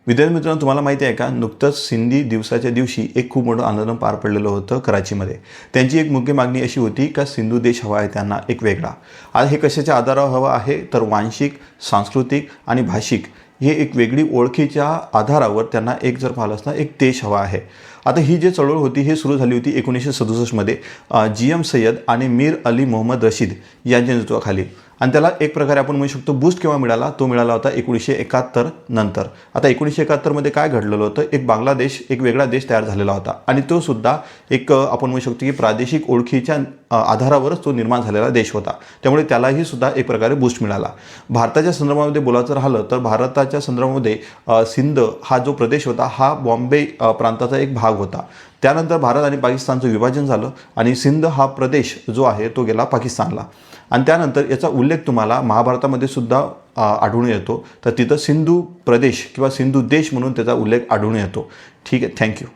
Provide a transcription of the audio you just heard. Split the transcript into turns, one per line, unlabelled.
विद्यार्थी मित्रांनो, तुम्हाला माहिती आहे का, नुकतंच सिंधी दिवसाच्या दिवशी एक खूप मोठं आंदोलन पार पडलेलं होतं कराचीमध्ये. त्यांची एक मुख्य मागणी अशी होती का सिंधू देश हवा आहे त्यांना एक वेगळा. आज हे कशाच्या आधारावर हवं आहे तर वांशिक, सांस्कृतिक आणि भाषिक हे एक वेगळी ओळखीच्या आधारावर त्यांना एक जर पाहिलं असता एक देश हवा आहे. आता ही जी चळवळ होती ही सुरू झाली होती 1967मध्ये GM सय्यद आणि मीर अली मोहम्मद रशीद यांच्या नेतृत्वाखाली. आणि त्याला एक प्रकारे आपण म्हणू शकतो बूस्ट केव्हा मिळाला, तो मिळाला होता 1971 नंतर. आता 1971मध्ये काय घडलेलं होतं, एक बांगलादेश एक वेगळा देश तयार झालेला होता आणि तो सुद्धा एक आपण म्हणू शकतो की प्रादेशिक ओळखीच्या आधारावरच तो निर्माण झालेला देश होता. त्यामुळे त्यालाही सुद्धा एक प्रकारे बूस्ट मिळाला. भारताच्या संदर्भामध्ये बोलायचं राहिलं तर भारताच्या संदर्भामध्ये सिंध हा जो प्रदेश होता हा बॉम्बे प्रांताचा एक भाग होता. त्यानंतर भारत आणि पाकिस्तानचं विभाजन झालं आणि सिंध हा प्रदेश जो आहे तो गेला पाकिस्तानला. आणि त्यानंतर याचा उल्लेख तुम्हाला महाभारतामध्ये सुद्धा आढळून येतो. तर तिथं सिंधू प्रदेश किंवा सिंधू देश म्हणून त्याचा उल्लेख आढळून येतो. ठीक आहे, थँक्यू.